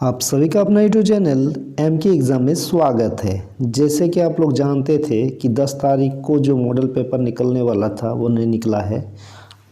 आप सभी का अपना यूट्यूब चैनल एम के एग्ज़ाम में स्वागत है। जैसे कि आप लोग जानते थे कि 10 तारीख को जो मॉडल पेपर निकलने वाला था वो नहीं निकला है।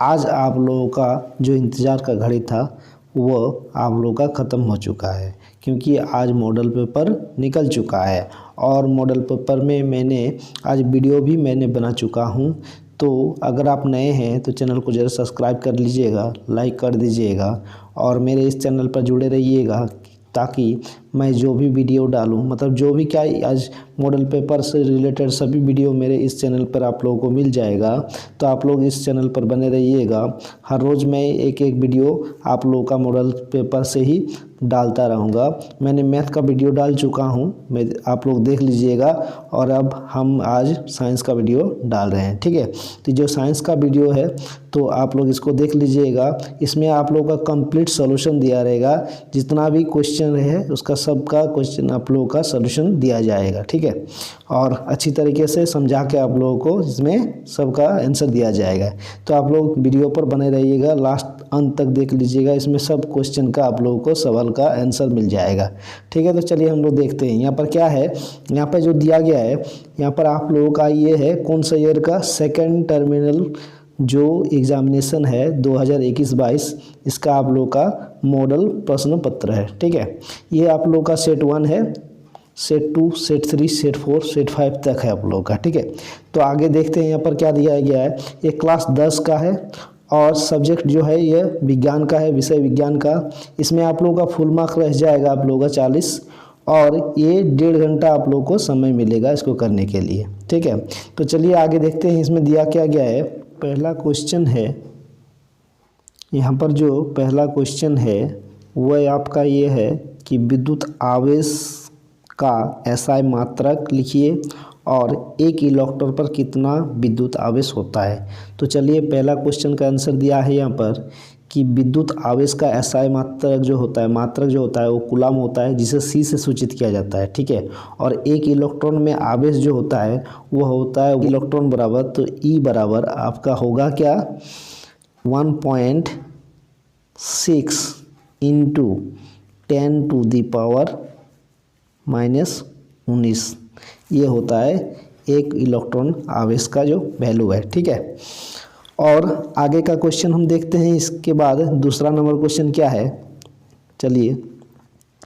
आज आप लोगों का जो इंतज़ार का घड़ी था वो आप लोगों का ख़त्म हो चुका है, क्योंकि आज मॉडल पेपर निकल चुका है। और मॉडल पेपर में मैंने आज वीडियो भी बना चुका हूँ। तो अगर आप नए हैं तो चैनल को ज़रा सब्सक्राइब कर लीजिएगा, लाइक कर दीजिएगा और मेरे इस चैनल पर जुड़े रहिएगा, ताकि मैं जो भी वीडियो डालूं, मतलब जो भी क्या आज मॉडल पेपर से रिलेटेड सभी वीडियो मेरे इस चैनल पर आप लोगों को मिल जाएगा। तो आप लोग इस चैनल पर बने रहिएगा। हर रोज़ मैं एक वीडियो आप लोगों का मॉडल पेपर से ही डालता रहूँगा। मैंने मैथ का वीडियो डाल चुका हूँ, आप लोग देख लीजिएगा। और अब हम आज साइंस का वीडियो डाल रहे हैं, ठीक है। तो जो साइंस का वीडियो है तो आप लोग इसको देख लीजिएगा। इसमें आप लोगों का कंप्लीट सॉल्यूशन दिया रहेगा। जितना भी क्वेश्चन है उसका सबका क्वेश्चन आप लोगों का सॉल्यूशन दिया जाएगा, ठीक है। और अच्छी तरीके से समझा के आप लोगों को इसमें सबका आंसर दिया जाएगा। तो आप लोग वीडियो पर बने रहिएगा, लास्ट अंत तक देख लीजिएगा। इसमें सब क्वेश्चन का आप लोगों को सवाल का आंसर मिल जाएगा, ठीक है। तो चलिए हम लोग देखते हैं यहाँ पर क्या है। यहाँ पर जो दिया गया है, यहाँ पर आप लोगों का ये है कौन सा ईयर का सेकेंड टर्मिनल जो एग्जामिनेशन है 2021-22, इसका आप लोगों का मॉडल प्रश्न पत्र है, ठीक है। ये आप लोगों का सेट 1 है, सेट 2, सेट 3, सेट 4, सेट 5 तक है आप लोगों का, ठीक है। तो आगे देखते हैं यहाँ पर क्या दिया गया है। ये क्लास 10 का है और सब्जेक्ट जो है ये विज्ञान का है, विषय विज्ञान का। इसमें आप लोगों का फुल मार्क रह जाएगा आप लोगों का 40, और ये 1.5 घंटा आप लोगों को समय मिलेगा इसको करने के लिए, ठीक है। तो चलिए आगे देखते हैं इसमें दिया क्या गया है। पहला क्वेश्चन है, यहाँ पर जो पहला क्वेश्चन है वह आपका ये है कि विद्युत आवेश का एसआई मात्रक लिखिए और एक इलेक्ट्रॉन पर कितना विद्युत आवेश होता है। तो चलिए पहला क्वेश्चन का आंसर दिया है यहाँ पर कि विद्युत आवेश का एसआई मात्रक जो होता है वो कूलम होता है, जिसे सी से सूचित किया जाता है, ठीक है। और एक इलेक्ट्रॉन में आवेश जो होता है वो होता है इलेक्ट्रॉन बराबर, तो ई बराबर आपका होगा क्या 1.6 इंटू 10⁻⁻⁻⁰ ये होता है एक इलेक्ट्रॉन आवेश का जो वैल्यू है, ठीक है। और आगे का क्वेश्चन हम देखते हैं। इसके बाद दूसरा नंबर क्वेश्चन क्या है, चलिए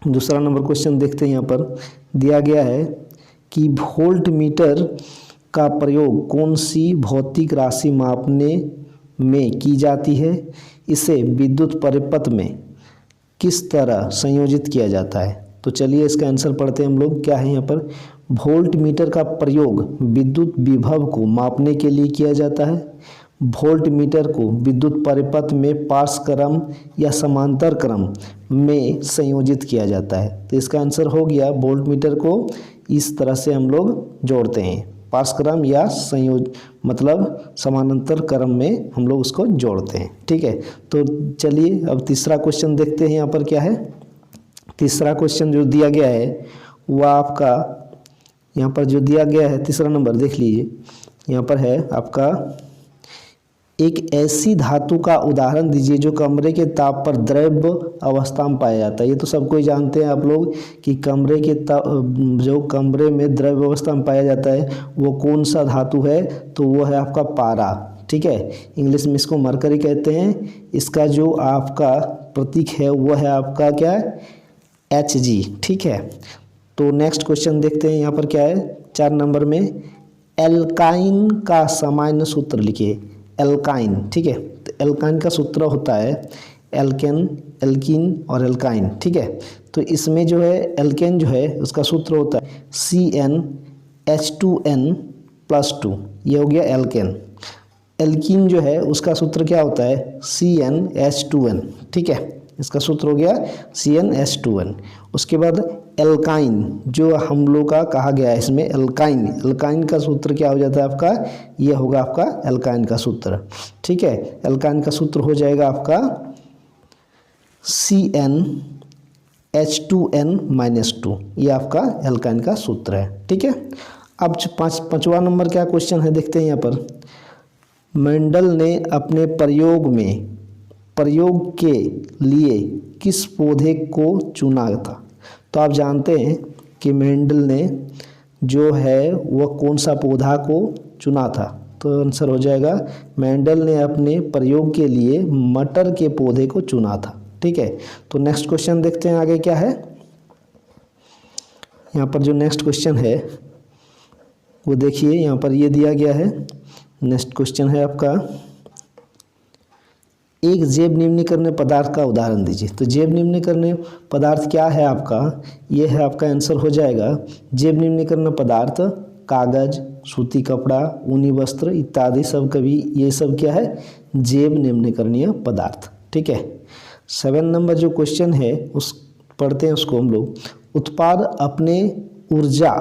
दूसरा नंबर क्वेश्चन देखते हैं। यहाँ पर दिया गया है कि वोल्ट मीटर का प्रयोग कौन सी भौतिक राशि मापने में की जाती है, इसे विद्युत परिपथ में किस तरह संयोजित किया जाता है। तो चलिए इसका आंसर पढ़ते हैं हम लोग। क्या है यहाँ पर, वोल्ट मीटर का प्रयोग विद्युत विभव को मापने के लिए किया जाता है। वोल्ट मीटर को विद्युत परिपथ में पार्श्व क्रम या समांतर क्रम में संयोजित किया जाता है। तो इसका आंसर हो गया, वोल्ट मीटर को इस तरह से हम लोग जोड़ते हैं, पार्श्व क्रम या मतलब समानांतर क्रम में हम लोग उसको जोड़ते हैं, ठीक है। तो चलिए अब तीसरा क्वेश्चन देखते हैं। यहाँ पर क्या है, तीसरा क्वेश्चन जो दिया गया है वह आपका यहाँ पर जो दिया गया है तीसरा नंबर देख लीजिए। यहाँ पर है आपका एक ऐसी धातु का उदाहरण दीजिए जो कमरे के ताप पर द्रव्य अवस्था में पाया जाता है। ये तो सबको ही जानते हैं आप लोग कि कमरे के जो कमरे में द्रव्य अवस्था में पाया जाता है वो कौन सा धातु है, तो वो है आपका पारा, ठीक है। इंग्लिश में इसको मरकरी कहते हैं। इसका जो आपका प्रतीक है वो है आपका क्या, Hg, ठीक है। तो नेक्स्ट क्वेश्चन देखते हैं। यहाँ पर क्या है 4 नंबर में, एल्काइन का सामान्य सूत्र लिखिए। एल्काइन, ठीक है। तो एल्काइन का सूत्र होता है एल्केन, एल्कीन और एल्काइन, ठीक है। तो इसमें जो है एल्केन जो है उसका सूत्र होता है CnH2n+2, ये हो गया एल्केन। एल्कीन जो है उसका सूत्र क्या होता है CnH2n, ठीक है। इसका सूत्र हो गया CnH2n। उसके बाद एल्काइन जो हम लोग का कहा गया है इसमें एल्काइन, एल्काइन का सूत्र क्या हो जाता है आपका, ये होगा आपका एल्काइन का सूत्र, ठीक है। एल्काइन का सूत्र हो जाएगा आपका CnH2n-2, ये आपका एल्काइन का सूत्र है, ठीक है। अब पांचवा नंबर क्या क्वेश्चन है देखते हैं। यहाँ पर मेंडल ने अपने प्रयोग में प्रयोग के लिए किस पौधे को चुना था? तो आप जानते हैं कि मेंडल ने जो है वह कौन सा पौधा को चुना था। तो आंसर हो जाएगा मेंडल ने अपने प्रयोग के लिए मटर के पौधे को चुना था। ठीक है, तो नेक्स्ट क्वेश्चन देखते हैं आगे क्या है। यहाँ पर जो नेक्स्ट क्वेश्चन है वो देखिए, यहाँ पर ये दिया गया है। नेक्स्ट क्वेश्चन है आपका, एक जैव निम्नीकरण पदार्थ का उदाहरण दीजिए। तो जैव निम्नीकरण पदार्थ क्या है आपका? ये है आपका आंसर हो जाएगा जैव निम्नीकरण पदार्थ कागज, सूती कपड़ा, ऊनी वस्त्र इत्यादि सब कभी ये सब क्या है? जैव निम्नीकरणीय पदार्थ। ठीक है, 7 नंबर जो क्वेश्चन है उस पढ़ते हैं उसको हम लोग। उत्पाद अपने ऊर्जा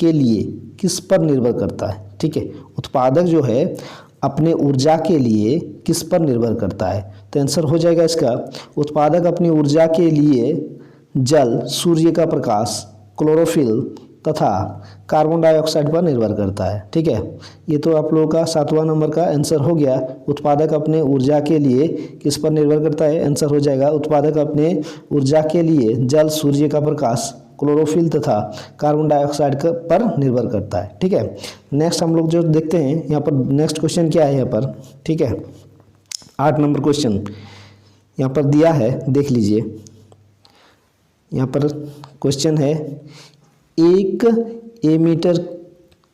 के लिए किस पर निर्भर करता है? ठीक है, उत्पादक जो है अपने ऊर्जा के लिए किस पर निर्भर करता है? तो आंसर हो जाएगा इसका, उत्पादक अपनी ऊर्जा के लिए जल, सूर्य का प्रकाश, क्लोरोफिल तथा कार्बन डाइऑक्साइड पर निर्भर करता है। ठीक है, ये तो आप लोगों का 7वां नंबर का आंसर हो गया। उत्पादक अपने ऊर्जा के लिए किस पर निर्भर करता है? आंसर हो जाएगा उत्पादक अपने ऊर्जा के लिए जल, सूर्य का प्रकाश, क्लोरोफिल तथा कार्बन डाइऑक्साइड पर निर्भर करता है। ठीक है, नेक्स्ट हम लोग जो देखते हैं यहाँ पर नेक्स्ट क्वेश्चन क्या है यहाँ पर। ठीक है, 8 नंबर क्वेश्चन यहाँ पर दिया है, देख लीजिए। यहाँ पर क्वेश्चन है, एक एमीटर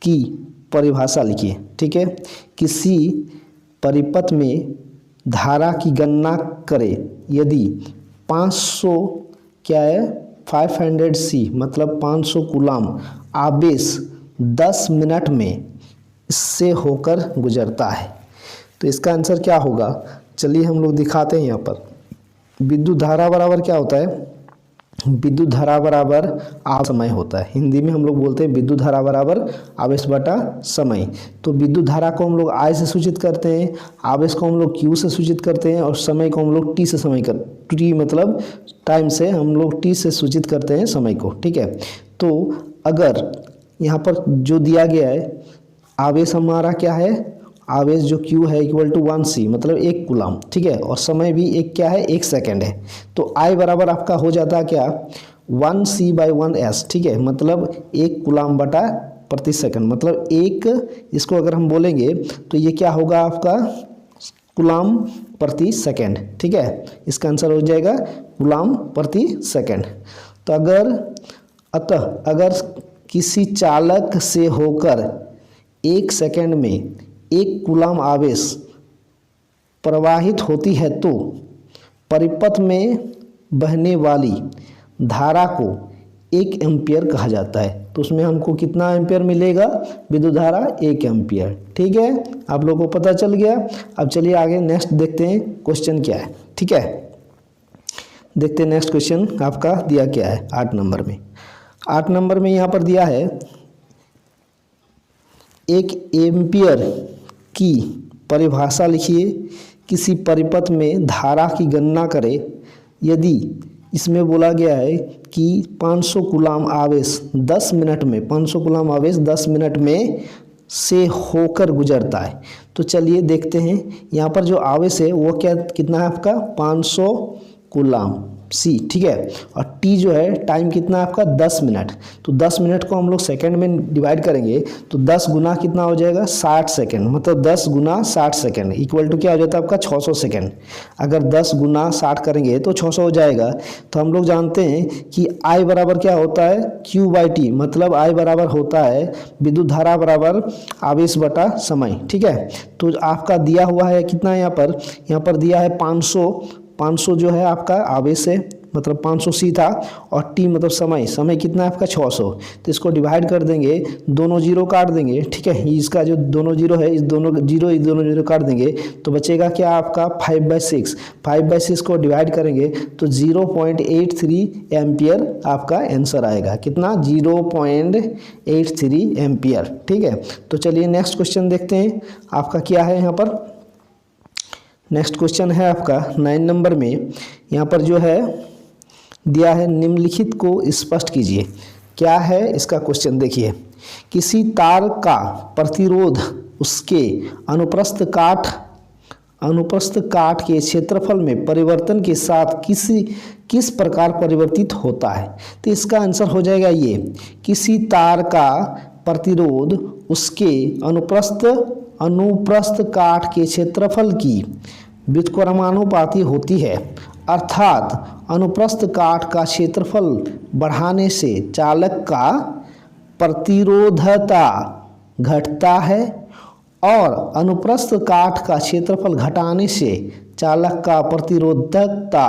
की परिभाषा लिखिए। ठीक है, किसी परिपथ में धारा की गणना करें यदि 500 क्या है 500 सी मतलब 500 कूलाम आवेश 10 मिनट में इससे होकर गुजरता है। तो इसका आंसर क्या होगा? चलिए हम लोग दिखाते हैं। यहाँ पर विद्युत धारा बराबर क्या होता है? विद्युत धारा बराबर आवेश समय होता है। हिंदी में हम लोग बोलते हैं विद्युत धारा बराबर आवेश बटा समय। तो विद्युत धारा को हम लोग I से सूचित करते हैं, आवेश को हम लोग Q से सूचित करते हैं और समय को हम लोग T से T मतलब टाइम से हम लोग T से सूचित करते हैं समय को। ठीक है, तो अगर यहाँ पर जो दिया गया है आवेश हमारा क्या है? आवेश जो Q है इक्वल टू 1C मतलब 1 कूलाम। ठीक है, और समय भी एक क्या है? 1 सेकेंड है। तो I बराबर आपका हो जाता है क्या? 1C/1S। ठीक है, मतलब 1 कूलाम बटा प्रति सेकंड मतलब एक, इसको अगर हम बोलेंगे तो ये क्या होगा आपका? कूलाम प्रति सेकंड। ठीक है, इसका आंसर हो जाएगा कूलाम प्रति सेकंड। तो अगर किसी चालक से होकर 1 सेकंड में 1 कूलाम आवेश प्रवाहित होती है तो परिपथ में बहने वाली धारा को 1 एम्पियर कहा जाता है। तो उसमें हमको कितना एम्पियर मिलेगा? विद्युत धारा 1 एम्पियर। ठीक है, आप लोगों को पता चल गया। अब चलिए आगे नेक्स्ट देखते हैं क्वेश्चन क्या है। ठीक है, देखते हैं नेक्स्ट क्वेश्चन आपका दिया क्या है 8 नंबर में। 8 नंबर में यहाँ पर दिया है, एक एम्पियर की परिभाषा लिखिए। किसी परिपथ में धारा की गणना करें यदि इसमें बोला गया है कि 500 कूलाम आवेश 10 मिनट में 500 कूलाम आवेश 10 मिनट में से होकर गुजरता है। तो चलिए देखते हैं यहाँ पर जो आवेश है वो क्या कितना है आपका? 500 कूलाम C। ठीक है, और T जो है टाइम कितना है आपका? 10 मिनट। तो 10 मिनट को हम लोग सेकंड में डिवाइड करेंगे तो 10 गुना कितना हो जाएगा? 60 सेकंड। मतलब 10 गुना 60 सेकंड इक्वल टू क्या हो जाता है आपका? 600 सेकंड। अगर 10 गुना 60 करेंगे तो 600 हो जाएगा। तो हम लोग जानते हैं कि I बराबर क्या होता है? Q/T मतलब I बराबर होता है विद्युत धारा बराबर आवेश बटा समय। ठीक है, तो आपका दिया हुआ है कितना? यहाँ पर दिया है 500 जो है आपका आवेश है मतलब 500 C था और T मतलब समय कितना है आपका? 600। तो इसको डिवाइड कर देंगे, दोनों जीरो काट देंगे। ठीक है, इसका जो दोनों जीरो है इस दोनों जीरो काट देंगे तो बचेगा क्या आपका? 5/6। 5/6 को डिवाइड करेंगे तो 0.83 एम्पियर आपका आंसर आएगा। कितना? 0.83 एम्पियर। ठीक है, तो चलिए नेक्स्ट क्वेश्चन देखते हैं आपका क्या है। यहाँ पर नेक्स्ट क्वेश्चन है आपका 9 नंबर में। यहाँ पर जो है दिया है, निम्नलिखित को स्पष्ट कीजिए। क्या है इसका क्वेश्चन? देखिए, किसी तार का प्रतिरोध उसके अनुप्रस्थ काट अनुप्रस्थ काट के क्षेत्रफल में परिवर्तन के साथ किस प्रकार परिवर्तित होता है। तो इसका आंसर हो जाएगा ये, किसी तार का प्रतिरोध उसके अनुप्रस्थ काट के क्षेत्रफल की व्युत्क्रमानुपाती होती है, अर्थात अनुप्रस्थ काट का क्षेत्रफल बढ़ाने से चालक का प्रतिरोधता घटता है और अनुप्रस्थ काट का क्षेत्रफल घटाने से चालक का प्रतिरोधकता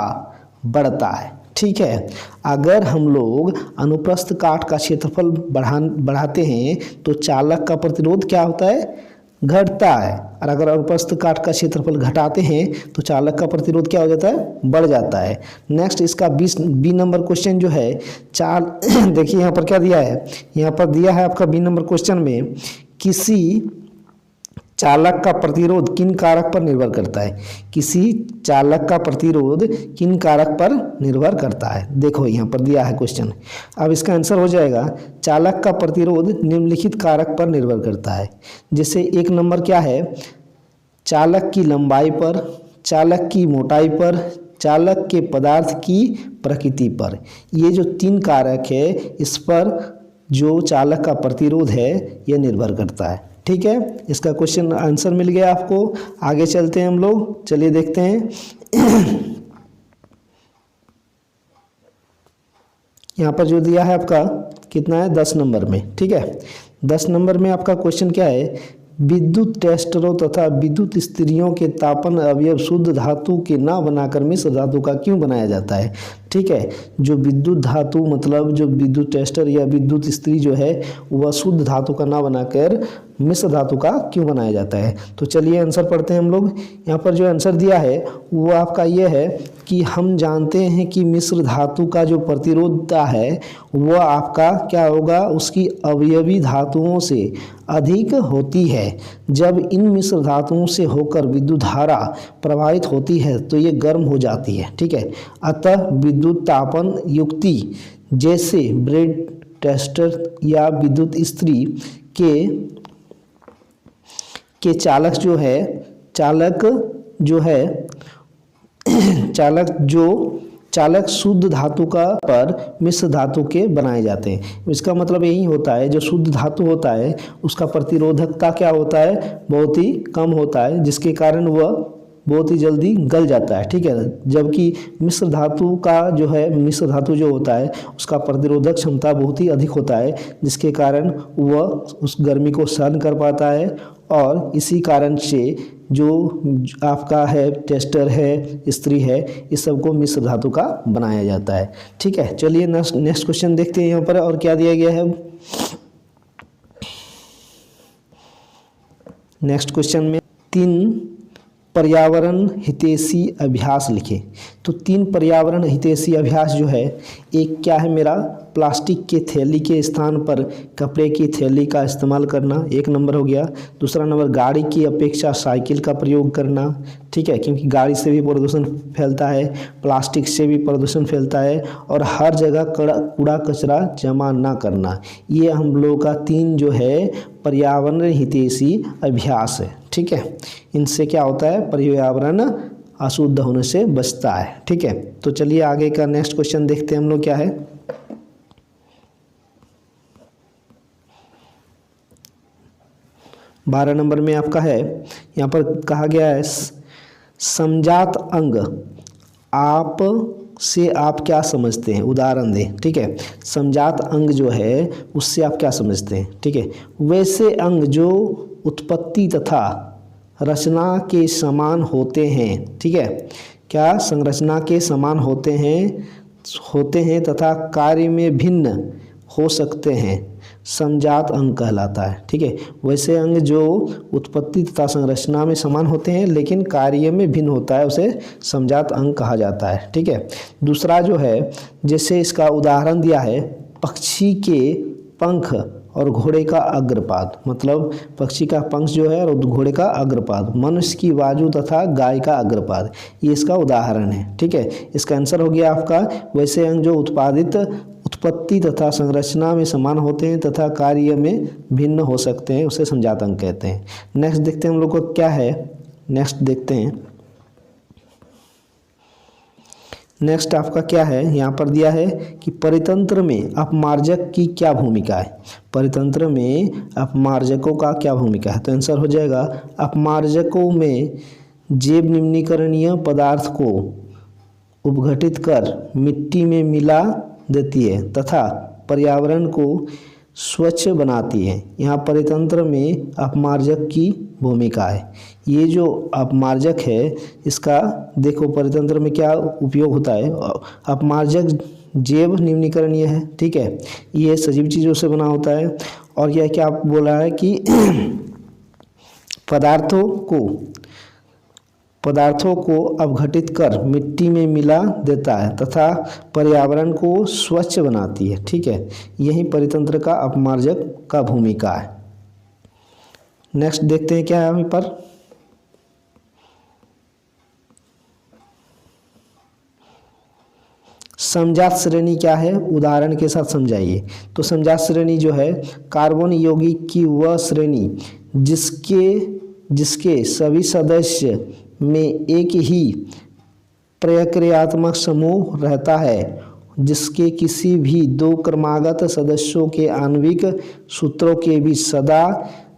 बढ़ता है। ठीक है, अगर हम लोग अनुप्रस्थ काट का क्षेत्रफल बढ़ाते हैं तो चालक का प्रतिरोध क्या होता है, घटता है, और अगर अनुप्रस्थ काट का क्षेत्रफल घटाते हैं तो चालक का प्रतिरोध क्या हो जाता है, बढ़ जाता है। नेक्स्ट इसका बी नंबर क्वेश्चन जो है देखिए यहाँ पर क्या दिया है, यहाँ पर दिया है आपका बी नंबर क्वेश्चन में, किसी चालक का प्रतिरोध किन कारक पर निर्भर करता है। किसी चालक का प्रतिरोध किन कारक पर निर्भर करता है, देखो यहाँ पर दिया है क्वेश्चन। अब इसका आंसर हो जाएगा, चालक का प्रतिरोध निम्नलिखित कारक पर निर्भर करता है। जैसे एक नंबर क्या है, चालक की लंबाई पर, चालक की मोटाई पर, चालक के पदार्थ की प्रकृति पर। ये जो 3 कारक है इस पर जो चालक का प्रतिरोध है यह निर्भर करता है। ठीक है, इसका क्वेश्चन आंसर मिल गया आपको। आगे चलते हैं हम लोग, चलिए देखते हैं। यहाँ पर जो दिया है आपका कितना है, 10 नंबर में। ठीक है, 10 नंबर में आपका क्वेश्चन क्या है, विद्युत टेस्टरों तथा विद्युत स्त्रियों के तापन अवयव शुद्ध धातु के ना बनाकर मिश्र धातु का क्यों बनाया जाता है। ठीक है, जो विद्युत धातु मतलब जो विद्युत टेस्टर या विद्युत स्त्री जो है वह शुद्ध धातु का ना बनाकर मिश्र धातु का क्यों बनाया जाता है। तो चलिए आंसर पढ़ते हैं हम लोग। यहाँ पर जो आंसर दिया है वो आपका ये है कि हम जानते हैं कि मिश्र धातु का जो प्रतिरोधता है वह आपका क्या होगा, उसकी अवयवी धातुओं से अधिक होती है। जब इन मिश्र धातुओं से होकर विद्युत धारा प्रवाहित होती है तो ये गर्म हो जाती है। ठीक है, अतः विद्युत तापन युक्ति जैसे ब्रेड टेस्टर या विद्युत स्त्री के चालक शुद्ध धातु का पर मिश्र धातु के बनाए जाते हैं। इसका मतलब यही होता है, जो शुद्ध धातु होता है उसका प्रतिरोधकता क्या होता है, बहुत ही कम होता है, जिसके कारण वह बहुत ही जल्दी गल जाता है। ठीक है, जबकि मिश्र धातु जो होता है उसका प्रतिरोधक क्षमता बहुत ही अधिक होता है, जिसके कारण वह उस गर्मी को सहन कर पाता है, और इसी कारण से जो आपका है टेस्टर है, स्त्री है, इस सबको मिश्र धातु का बनाया जाता है। ठीक है, चलिए नेक्स्ट क्वेश्चन देखते हैं यहाँ पर और क्या दिया गया है। नेक्स्ट क्वेश्चन में 3 पर्यावरण हितैषी अभ्यास लिखे। तो 3 पर्यावरण हितैषी अभ्यास जो है, एक क्या है मेरा, प्लास्टिक के थैली के स्थान पर कपड़े की थैली का इस्तेमाल करना, 1 नंबर हो गया। दूसरा नंबर, गाड़ी की अपेक्षा साइकिल का प्रयोग करना। ठीक है, क्योंकि गाड़ी से भी प्रदूषण फैलता है, प्लास्टिक से भी प्रदूषण फैलता है, और हर जगह कूड़ा कचरा जमा ना करना। ये हम लोगों का 3 जो है पर्यावरण हितैषी अभ्यास है। ठीक है, इनसे क्या होता है, पर्यावरण अशुद्ध होने से बचता है। ठीक है, तो चलिए आगे का नेक्स्ट क्वेश्चन देखते हैं हम लोग क्या है। 12 नंबर में आपका है, यहाँ पर कहा गया है समजात अंग आप से आप क्या समझते हैं, उदाहरण दें। ठीक है, समजात अंग जो है उससे आप क्या समझते हैं। ठीक है, वैसे अंग जो उत्पत्ति तथा रचना के समान होते हैं। ठीक है, क्या संरचना के समान होते हैं तथा कार्य में भिन्न हो सकते हैं, समजात अंग कहलाता है। ठीक है, वैसे अंग जो उत्पत्ति तथा संरचना में समान होते हैं लेकिन कार्य में भिन्न होता है उसे समजात अंग कहा जाता है। ठीक है, दूसरा जो है, जैसे इसका उदाहरण दिया है, पक्षी के पंख और घोड़े का अग्रपाद, मतलब पक्षी का पंख जो है और घोड़े का अग्रपाद, मनुष्य की बाजू तथा गाय का अग्रपाद, ये इसका उदाहरण है। ठीक है, इसका आंसर हो गया आपका, वैसे अंग जो उत्पत्ति तथा संरचना में समान होते हैं तथा कार्य में भिन्न हो सकते हैं उसे समजात अंग कहते हैं। नेक्स्ट देखते हैं हम लोग को क्या है, नेक्स्ट देखते हैं। नेक्स्ट आपका क्या है, यहाँ पर दिया है कि परितंत्र में अपमार्जक की क्या भूमिका है। परितंत्र में अपमार्जकों का क्या भूमिका है, तो आंसर हो जाएगा अपमार्जकों में जैव निम्नीकरणीय पदार्थ को उपघटित कर मिट्टी में मिला देती है तथा पर्यावरण को स्वच्छ बनाती है। यहाँ परितंत्र में अपमार्जक की भूमिका है। ये जो अपमार्जक है इसका देखो परितंत्र में क्या उपयोग होता है। अपमार्जक जैव निम्नीकरणीय है, ठीक है, ये सजीव चीज़ों से बना होता है। और यह क्या बोला है कि पदार्थों को अपघटित कर मिट्टी में मिला देता है तथा पर्यावरण को स्वच्छ बनाती है, ठीक है। यही परितंत्र का अपमार्जक का भूमिका है। नेक्स्ट देखते हैं क्या है यहाँ पर। समजात श्रेणी क्या है, उदाहरण के साथ समझाइए। तो समजात श्रेणी जो है कार्बन यौगिक की वह श्रेणी जिसके सभी सदस्य में एक ही प्रक्रियात्मक समूह रहता है, जिसके किसी भी दो क्रमागत सदस्यों के आणविक सूत्रों के बीच सदा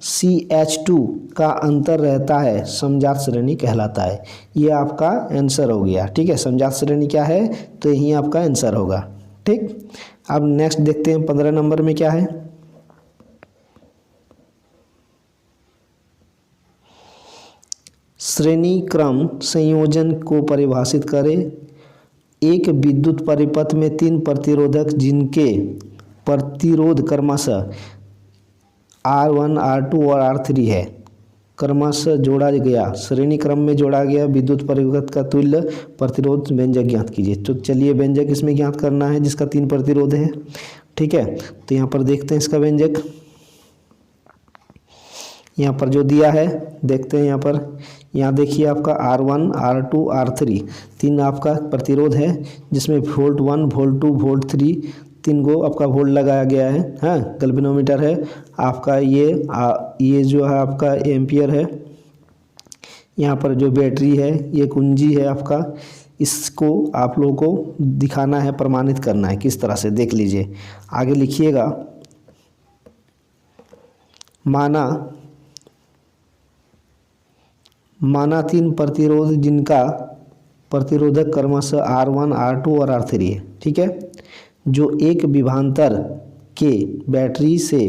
CH2 का अंतर रहता है, समजात श्रेणी कहलाता है। ये आपका आंसर हो गया, ठीक है। समजात श्रेणी क्या है, तो यही आपका आंसर होगा, ठीक। अब नेक्स्ट देखते हैं 15 नंबर में क्या है। श्रेणी क्रम संयोजन को परिभाषित करें। एक विद्युत परिपथ में 3 प्रतिरोधक जिनके प्रतिरोध क्रमशः R1, R2 और R3 है, क्रमशः जोड़ा गया, श्रेणी क्रम में जोड़ा गया विद्युत परिपथ का तुल्य प्रतिरोध व्यंजक ज्ञात कीजिए। तो चलिए व्यंजक इसमें ज्ञात करना है जिसका 3 प्रतिरोध है, ठीक है। तो यहाँ पर देखते हैं इसका व्यंजक, यहाँ पर जो दिया है देखते हैं। यहाँ देखिए आपका R1, R2, R3 3 आपका प्रतिरोध है, जिसमें वोल्ट 1, वोल्ट 2, वोल्ट 3 3 गो आपका वोल्ट लगाया गया है। हाँ, गैल्वेनोमीटर है आपका। ये जो है आपका एम्पियर है। यहाँ पर जो बैटरी है ये कुंजी है आपका। इसको आप लोगों को दिखाना है, प्रमाणित करना है किस तरह से, देख लीजिए आगे लिखिएगा। माना 3 प्रतिरोध जिनका प्रतिरोधक क्रमशः R1, R2 और R3 है, ठीक है, जो एक विभवांतर के बैटरी से,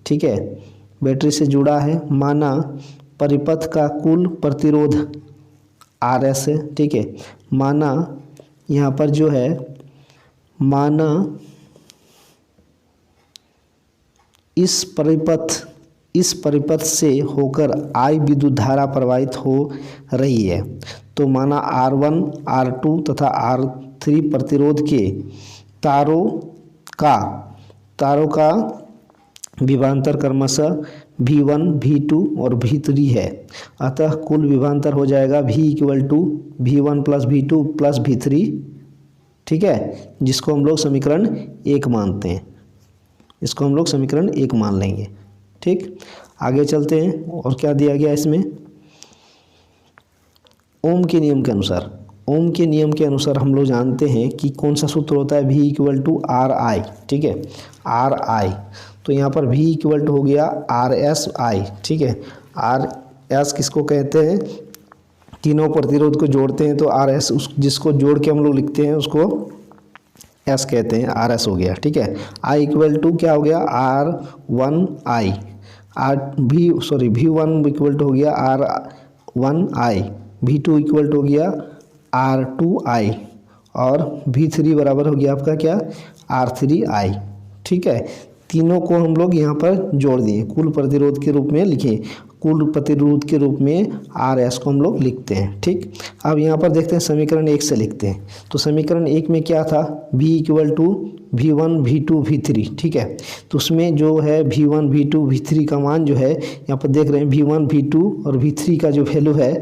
ठीक है, बैटरी से जुड़ा है। माना परिपथ का कुल प्रतिरोध RS है, ठीक है। माना यहाँ पर जो है, माना इस परिपथ से होकर I विद्युत धारा प्रवाहित हो रही है। तो माना R1, R2 तथा R3 प्रतिरोध के तारों का विभवांतर क्रमशः V1, V2 और V3 है। अतः कुल विभवांतर हो जाएगा V = V1 + V2 + V3, ठीक है, जिसको हम लोग समीकरण 1 मानते हैं। इसको हम लोग समीकरण 1 मान लेंगे, ठीक। आगे चलते हैं और क्या दिया गया इसमें। ओम के नियम के अनुसार हम लोग जानते हैं कि कौन सा सूत्र होता है, V = RI, ठीक है, RI। तो यहाँ पर V = हो गया RSI, ठीक है। RS किसको कहते हैं, तीनों प्रतिरोध को जोड़ते हैं तो RS, जिसको जोड़ के हम लोग लिखते हैं उसको S कहते हैं, RS हो गया, ठीक है। I = क्या हो गया, R1I, V1 = हो गया R1I, V2 = हो गया R2I और V3 बराबर हो गया आपका क्या, R3I, ठीक है। तीनों को हम लोग यहाँ पर जोड़ दिए, कुल प्रतिरोध के रूप में लिखे, कुल प्रतिरोध के रूप में RS को हम लोग लिखते हैं, ठीक। अब यहाँ पर देखते हैं समीकरण 1 से लिखते हैं। तो समीकरण 1 में क्या था, V = V1, V2, V3, ठीक है। तो उसमें जो है V1, V2, V3 का मान जो है यहाँ पर देख रहे हैं, V1, V2 और V3 का जो वैल्यू है,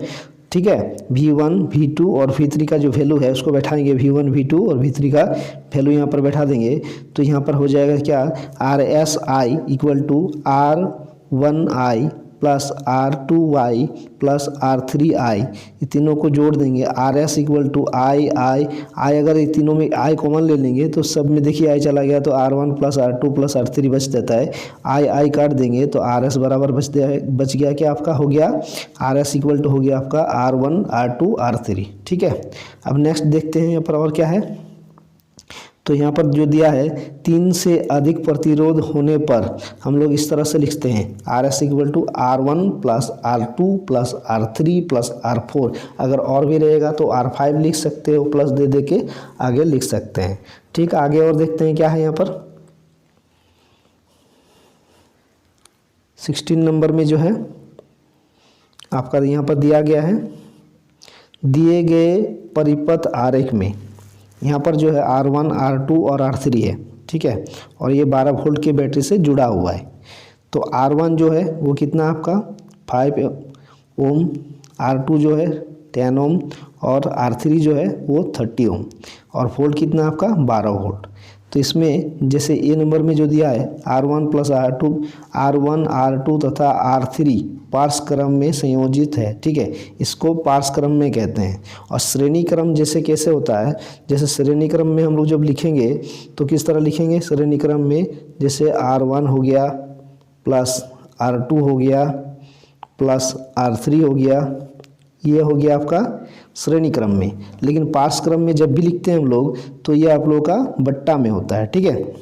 ठीक है, V1, V2 और V3 का जो वैल्यू है उसको बैठाएंगे, V1, V2 और V3 का वैल्यू यहाँ पर बैठा देंगे। तो यहाँ पर हो जाएगा क्या, RSI = R1I plus R2Y plus R3I, ये तीनों को जोड़ देंगे। RS इक्वल टू आई अगर ये तीनों में I कॉमन ले लेंगे तो सब में देखिए I चला गया तो R1 plus R2 plus R3 बच जाता है। I काट देंगे तो RS बराबर बच गया, क्या आपका हो गया RS इक्वल टू हो गया आपका R1 R2 R3। ठीक है, अब नेक्स्ट देखते हैं यहाँ पर और क्या है। तो यहाँ पर जो दिया है 3 से अधिक प्रतिरोध होने पर हम लोग इस तरह से लिखते हैं RS equal to R1 plus R2 plus R3 plus R4। अगर और भी रहेगा तो R5 लिख सकते हो, प्लस दे के आगे लिख सकते हैं। ठीक, आगे और देखते हैं क्या है यहाँ पर 16 नंबर में जो है आपका यहाँ पर दिया गया है, दिए गए परिपथ आरेख में यहाँ पर जो है R1 R2 और R3 है। ठीक है, और ये 12 वोल्ट की बैटरी से जुड़ा हुआ है। तो R1 जो है वो कितना आपका 5 ओम, R2 जो है 10 ओम और R3 जो है वो 30 ओम, और वोल्ट कितना आपका 12 वोल्ट। तो इसमें जैसे ए नंबर में जो दिया है R1 प्लस R1 R2 तथा R3 पार्श्व क्रम में संयोजित है। ठीक है, इसको पार्श्व क्रम में कहते हैं। और श्रेणी क्रम जैसे कैसे होता है, जैसे श्रेणी क्रम में हम लोग जब लिखेंगे तो किस तरह लिखेंगे श्रेणी क्रम में, जैसे R1 हो गया प्लस R2 हो गया प्लस R3 हो गया, ये हो गया आपका श्रेणी क्रम में। लेकिन पार्श्व क्रम में जब भी लिखते हैं हम लोग तो ये आप लोग का बट्टा में होता है। ठीक है,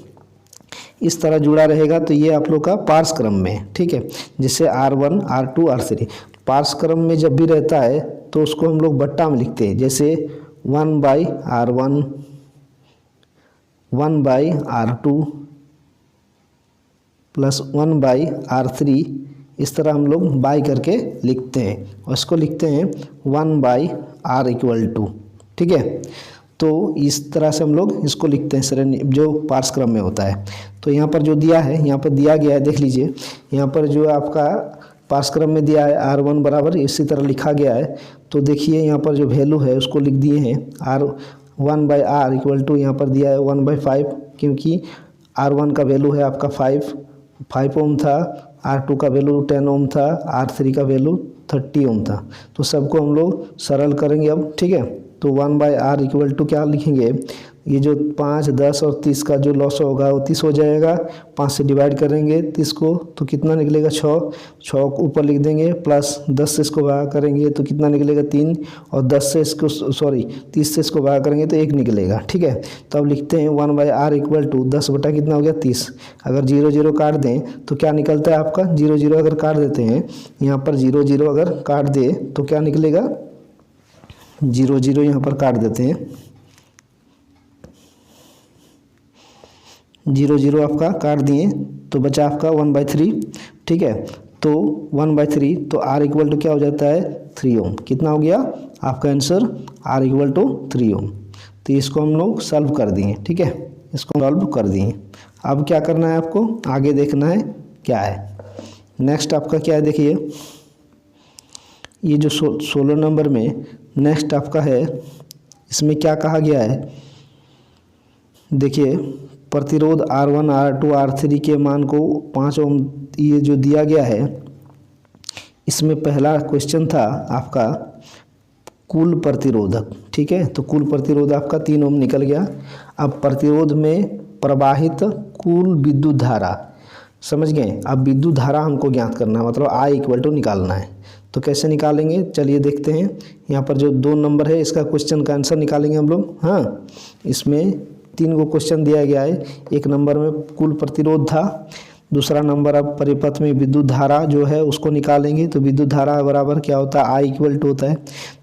इस तरह जुड़ा रहेगा तो ये आप लोग का पार्श्व क्रम में है। ठीक है, जैसे R1 R2 R3 पार्श्व क्रम में जब भी रहता है तो उसको हम लोग बट्टा में लिखते हैं, जैसे 1/R1 1/R2 प्लस 1/R3, इस तरह हम लोग बाई करके लिखते हैं और इसको लिखते हैं 1/R इक्वल टू। ठीक है, तो इस तरह से हम लोग इसको लिखते हैं श्रेणी जो पार्श्व क्रम में होता है। तो यहाँ पर जो दिया है, यहाँ पर दिया गया है, देख लीजिए यहाँ पर जो आपका पार्श्व क्रम में दिया है R1 बराबर इसी तरह लिखा गया है। तो देखिए यहाँ पर जो वैल्यू है उसको लिख दिए हैं R1/R इक्वल टू, यहाँ पर दिया है 1/5, क्योंकि R1 का वैल्यू है आपका 5 ओम था, R2 का वैल्यू 10 ओम था, R3 का वैल्यू 30 ओम था। तो सबको हम लोग सरल करेंगे अब। ठीक है, तो 1/R इक्वल टू क्या लिखेंगे, ये जो 5 10 और 30 का जो लॉस होगा वो 30 हो जाएगा। 5 से डिवाइड करेंगे 30 को तो कितना निकलेगा 6 को ऊपर लिख देंगे, प्लस 10 से इसको भाग करेंगे तो कितना निकलेगा 3, और 10 से इसको 30 से इसको भाग करेंगे तो 1 निकलेगा। ठीक है, तो अब लिखते हैं 1/R इक्वल टू 10 बटा कितना हो गया 30। अगर 0 0 काट दें तो क्या निकलता है आपका, 0 0 अगर काट देते हैं यहाँ पर 0 0 अगर काट दे तो क्या निकलेगा, 0 0 यहाँ पर काट देते हैं, 0 0 आपका काट दिए तो बचा आपका 1/3। ठीक है, तो 1/3 तो R इक्वल टू क्या हो जाता है 3 ओम। कितना हो गया आपका आंसर R इक्वल टू 3 ओम। तो इसको हम लोग सॉल्व कर दिए। ठीक है, इसको सॉल्व कर दिए। अब क्या करना है आपको, आगे देखना है क्या है नेक्स्ट आपका क्या है। देखिए ये जो 16 नंबर में नेक्स्ट आपका है, इसमें क्या कहा गया है, देखिए प्रतिरोध R1 R2 R3 के मान को 5 ओम ये जो दिया गया है, इसमें पहला क्वेश्चन था आपका कुल प्रतिरोधक। ठीक है, तो कुल प्रतिरोध आपका 3 ओम निकल गया। अब प्रतिरोध में प्रवाहित कुल विद्युत धारा, समझ गए। अब विद्युत धारा हमको ज्ञात करना है, मतलब I इक्वल टू निकालना है। तो कैसे निकालेंगे चलिए देखते हैं। यहाँ पर जो 2 नंबर है इसका क्वेश्चन का आंसर निकालेंगे हम लोग। हाँ, इसमें 3 को क्वेश्चन दिया गया है। 1 नंबर में कुल प्रतिरोध था, दूसरा नंबर अब परिपथ में विद्युत धारा जो है उसको निकालेंगे। तो विद्युत धारा बराबर क्या होता है I इक्वल टू होता है।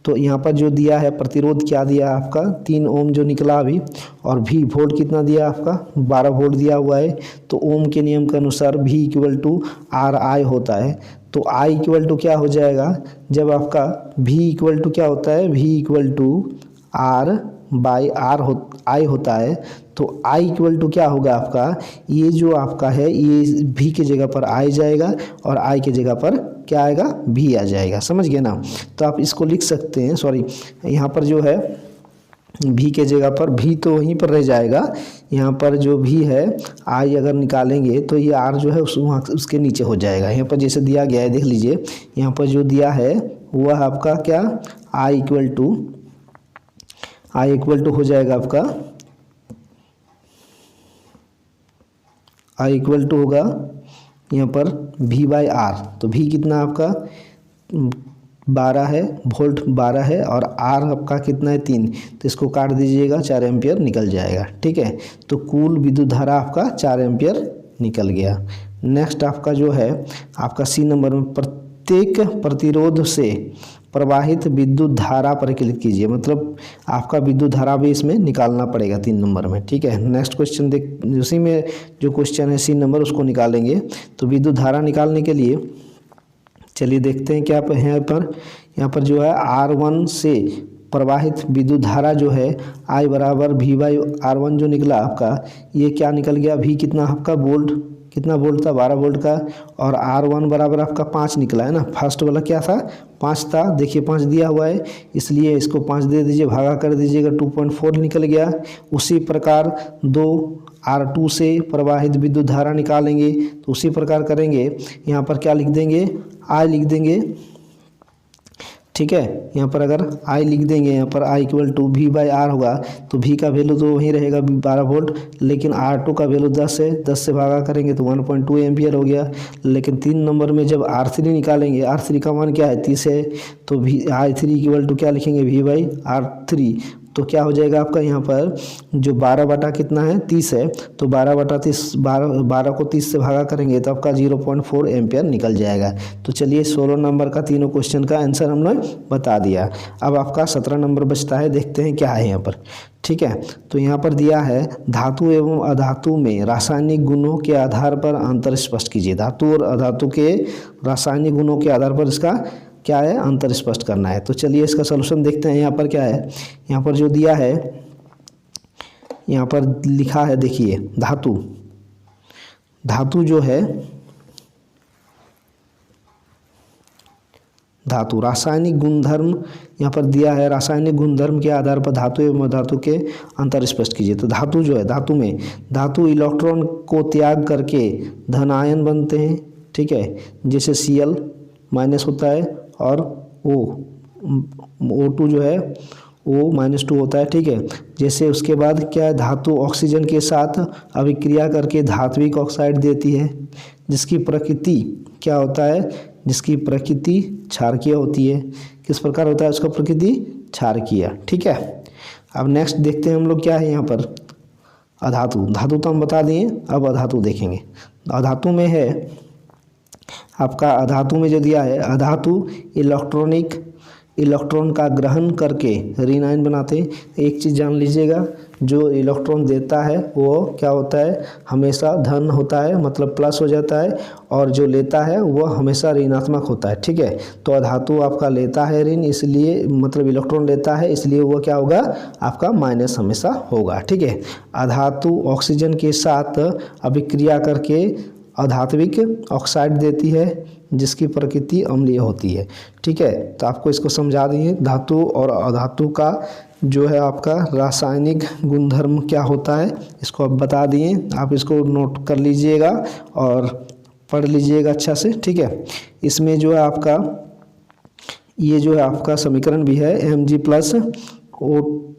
तो यहाँ पर जो दिया है प्रतिरोध क्या दिया आपका 3 ओम जो निकला अभी, और भी वोल्ट कितना दिया आपका 12 वोल्ट दिया हुआ है। तो ओम के नियम के अनुसार V इक्वल टू RI होता है। तो I इक्वल टू क्या हो जाएगा, जब आपका V इक्वल टू क्या होता है, V equal to R/R I होता है। तो I इक्वल टू क्या होगा आपका, ये जो आपका है ये V की जगह पर I जाएगा और I की जगह पर क्या आएगा V आ जाएगा, समझ गए ना। तो आप इसको लिख सकते हैं, सॉरी यहाँ पर जो है भी के जगह पर भी तो वहीं पर रह जाएगा। यहाँ पर जो भी है आई अगर निकालेंगे तो ये आर जो है उसके नीचे हो जाएगा। यहाँ पर जैसे दिया गया है देख लीजिए, यहाँ पर जो दिया है वह आपका क्या आई इक्वल टू हो जाएगा आपका आई इक्वल टू होगा यहाँ पर V बाई आर। तो V कितना आपका 12 है, वोल्ट 12 है और आर आपका कितना है 3, तो इसको काट दीजिएगा 4 एम्पियर निकल जाएगा। ठीक है, तो कुल विद्युत धारा आपका 4 एम्पियर निकल गया। नेक्स्ट आपका जो है आपका सी नंबर में प्रत्येक प्रतिरोध से प्रवाहित विद्युत धारा पर क्लिक कीजिए, मतलब आपका विद्युत धारा भी इसमें निकालना पड़ेगा 3 नंबर में। ठीक है, नेक्स्ट क्वेश्चन देख, उसी में जो क्वेश्चन है सी नंबर उसको निकालेंगे। तो विद्युत धारा निकालने के लिए चलिए देखते हैं क्या है यहाँ पर जो है R1 से प्रवाहित विद्युत धारा जो है I बराबर V बाई R1 जो निकला आपका, ये क्या निकल गया, V कितना आपका वोल्ट, कितना वोल्ट था 12 वोल्ट का, और R1 बराबर आपका 5 निकला है ना। फर्स्ट वाला क्या था 5 था, देखिए 5 दिया हुआ है इसलिए इसको 5 दे दीजिए, भागा कर दीजिएगा 2.4 निकल गया। उसी प्रकार 2 R2 से प्रवाहित विद्युत धारा निकालेंगे तो उसी प्रकार करेंगे। यहाँ पर क्या लिख देंगे I लिख देंगे। ठीक है, यहाँ पर अगर I लिख देंगे, यहाँ पर I equal to V by R होगा तो V का वैल्यू तो वहीं रहेगा 12 वोल्ट, लेकिन R2 का वैल्यू 10 है, 10 से भागा करेंगे तो 1.2 एम्पियर हो गया। लेकिन 3 नंबर में जब R3 निकालेंगे, R3 का मान क्या है 30 है, तो I3 इक्वल टू क्या लिखेंगे V बाई R3, तो क्या हो जाएगा आपका यहाँ पर जो 12 बटा कितना है 30 है, तो 12 बटा 30 12 को 30 से भागा करेंगे तो आपका 0.4 एम्पियर निकल जाएगा। तो चलिए 16 नंबर का तीनों क्वेश्चन का आंसर हमने बता दिया। अब आपका 17 नंबर बचता है, देखते हैं क्या है यहाँ पर। ठीक है, तो यहाँ पर दिया है धातु एवं अधातु में रासायनिक गुणों के आधार पर अंतर स्पष्ट कीजिए। धातु और अधातु के रासायनिक गुणों के आधार पर इसका क्या है अंतर स्पष्ट करना है। तो चलिए इसका सलूशन देखते हैं। यहाँ पर क्या है, यहाँ पर जो दिया है यहाँ पर लिखा है देखिए धातु जो है धातु रासायनिक गुणधर्म यहाँ पर दिया है, रासायनिक गुणधर्म के आधार पर धातु एवं अधातु के अंतर स्पष्ट कीजिए। तो धातु जो है धातु इलेक्ट्रॉन को त्याग करके धनायन बनते हैं। ठीक है, जैसे Cl माइनस होता है और O2 जो है O-2 होता है। ठीक है, जैसे उसके बाद क्या है धातु ऑक्सीजन के साथ अभिक्रिया करके धात्विक ऑक्साइड देती है, जिसकी प्रकृति क्या होता है, जिसकी प्रकृति क्षारकीय होती है। किस प्रकार होता है उसका प्रकृति क्षारकीय। ठीक है, अब नेक्स्ट देखते हैं हम लोग क्या है यहाँ पर धातु तो हम बता दिए, अब अधातु देखेंगे। अधातु में है आपका, अधातु में जो दिया है अधातु इलेक्ट्रॉन का ग्रहण करके ऋण आयन बनाते हैं। एक चीज़ जान लीजिएगा, जो इलेक्ट्रॉन देता है वो क्या होता है हमेशा धन होता है, मतलब प्लस हो जाता है, और जो लेता है वो हमेशा ऋणात्मक होता है। ठीक है, तो अधातु आपका लेता है ऋण, इसलिए मतलब इलेक्ट्रॉन लेता है इसलिए वो क्या होगा आपका माइनस हमेशा होगा। ठीक है, अधातु ऑक्सीजन के साथ अभिक्रिया करके अधात्विक ऑक्साइड देती है, जिसकी प्रकृति अम्लीय होती है। ठीक है, तो आपको इसको समझा दिए धातु और अधातु का जो है आपका रासायनिक गुणधर्म क्या होता है, इसको अब बता दिए। आप इसको नोट कर लीजिएगा और पढ़ लीजिएगा अच्छा से। ठीक है, इसमें जो है आपका ये जो है आपका समीकरण भी है Mg प्लस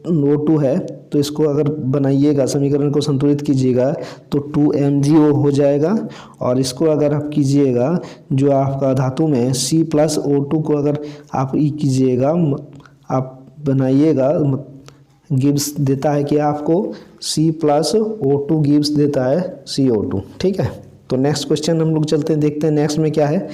O2 है, तो इसको अगर बनाइएगा समीकरण को संतुलित कीजिएगा तो 2MgO हो जाएगा। और इसको अगर आप कीजिएगा जो आपका धातु में C प्लस O2 को अगर आप कीजिएगा, आप बनाइएगा, गिब्स देता है कि आपको C प्लस O2 गिब्स देता है CO2। ठीक है, तो नेक्स्ट क्वेश्चन हम लोग चलते हैं, देखते हैं नेक्स्ट में क्या है।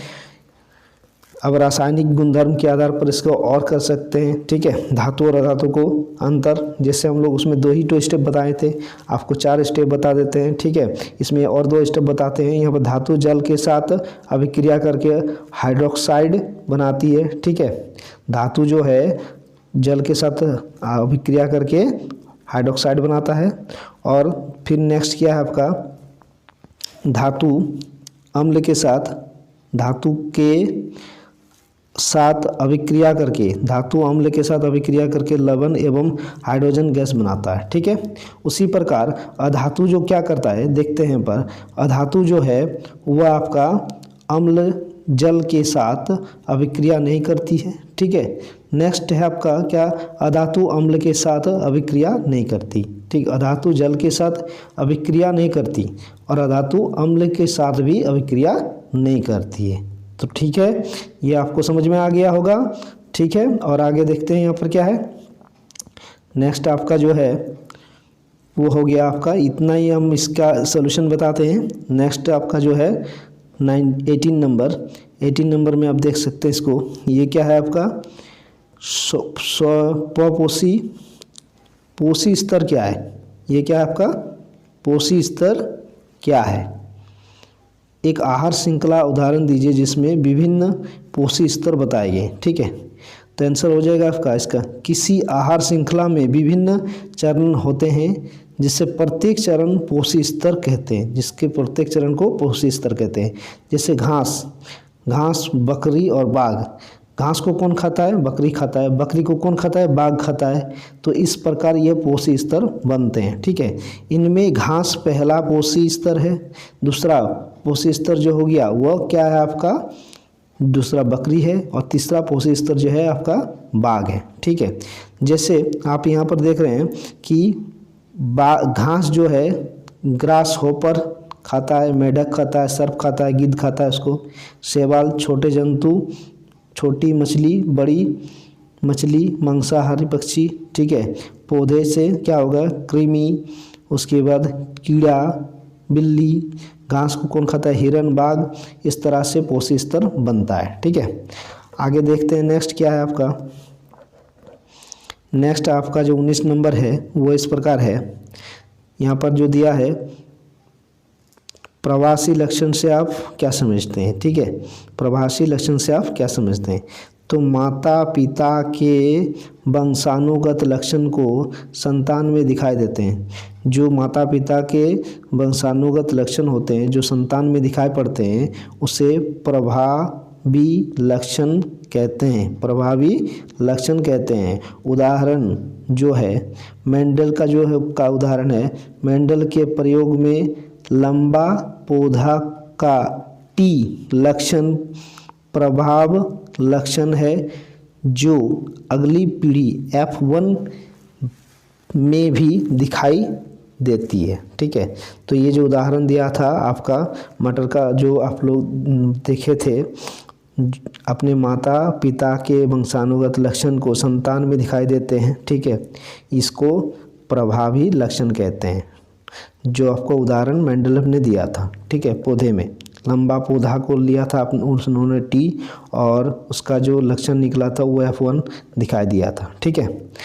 अब रासायनिक गुणधर्म के आधार पर इसको और कर सकते हैं। ठीक है, धातु और अधातु को अंतर, जैसे हम लोग उसमें 2 ही स्टेप बताए थे, आपको 4 स्टेप बता देते हैं। ठीक है, इसमें और 2 स्टेप बताते हैं। यहाँ पर धातु जल के साथ अभिक्रिया करके हाइड्रोक्साइड बनाती है। ठीक है, धातु जो है जल के साथ अभिक्रिया करके हाइड्रोक्साइड बनाता है। और फिर नेक्स्ट क्या है आपका, धातु अम्ल के साथ धातु के साथ अभिक्रिया करके, धातु अम्ल के साथ अभिक्रिया करके लवण एवं हाइड्रोजन गैस बनाता है। ठीक है, उसी प्रकार अधातु जो क्या करता है देखते हैं। पर अधातु जो है वह आपका अम्ल जल के साथ अभिक्रिया नहीं करती है। ठीक है, नेक्स्ट है आपका क्या, अधातु अम्ल के साथ अभिक्रिया नहीं करती। ठीक, अधातु जल के साथ अभिक्रिया नहीं करती और अधातु अम्ल के साथ भी अभिक्रिया नहीं करती है। तो ठीक है, ये आपको समझ में आ गया होगा। ठीक है, और आगे देखते हैं यहाँ पर क्या है। नेक्स्ट आपका जो है वो हो गया आपका, इतना ही हम इसका सॉल्यूशन बताते हैं। नेक्स्ट आपका जो है 18 नंबर में आप देख सकते हैं इसको। ये क्या है आपका, पोषी स्तर क्या है, ये क्या है आपका, पोषी स्तर क्या है। एक आहार श्रृंखला उदाहरण दीजिए जिसमें विभिन्न पोषी स्तर बताए गए। ठीक है, तो आंसर हो जाएगा आपका इसका, किसी आहार श्रृंखला में विभिन्न चरण होते हैं जिससे प्रत्येक चरण पोषी स्तर कहते हैं, जिसके प्रत्येक चरण को पोषी स्तर कहते हैं। जैसे घास, बकरी और बाघ। घास को कौन खाता है, बकरी खाता है। बकरी को कौन खाता है, बाघ खाता है। तो इस प्रकार ये पोषी स्तर बनते हैं। ठीक है, इनमें घास पहला पोषी स्तर है। दूसरा पोषी स्तर जो हो गया वह क्या है आपका, दूसरा बकरी है। और तीसरा पोषी स्तर जो है आपका बाघ है। ठीक है, जैसे आप यहाँ पर देख रहे हैं कि घास जो है ग्रास होपर खाता है, मेढक खाता है, सर्प खाता है, गिद्ध खाता है उसको। शैवाल छोटे जंतु, छोटी मछली, बड़ी मछली, मांसाहारी पक्षी। ठीक है, पौधे से क्या होगा, कृमि, उसके बाद कीड़ा, बिल्ली। घास को कौन खाता है, हिरन, बाघ। इस तरह से पोषी स्तर बनता है। ठीक है, आगे देखते हैं नेक्स्ट क्या है आपका। नेक्स्ट आपका जो 19 नंबर है वो इस प्रकार है, यहाँ पर जो दिया है, प्रवासी लक्षण से आप क्या समझते हैं। ठीक है, प्रवासी लक्षण से आप क्या समझते हैं। तो माता पिता के वंशानुगत लक्षण को संतान में दिखाई देते हैं। जो माता पिता के वंशानुगत लक्षण होते हैं जो संतान में दिखाई पड़ते हैं उसे प्रभावी लक्षण कहते हैं, प्रभावी लक्षण कहते हैं। उदाहरण जो है मेंडल का जो है का उदाहरण है, मेंडल के प्रयोग में लंबा पौधा का टी लक्षण प्रभाव लक्षण है जो अगली पीढ़ी F1 में भी दिखाई देती है। ठीक है, तो ये जो उदाहरण दिया था आपका मटर का, जो आप लोग देखे थे, अपने माता पिता के वंशानुगत लक्षण को संतान में दिखाई देते हैं। ठीक है, इसको प्रभावी लक्षण कहते हैं, जो आपको उदाहरण मेंडल ने दिया था। ठीक है, पौधे में लंबा पौधा को लिया था उन्होंने टी, और उसका जो लक्षण निकला था वो F1 दिखाई दिया था। ठीक है।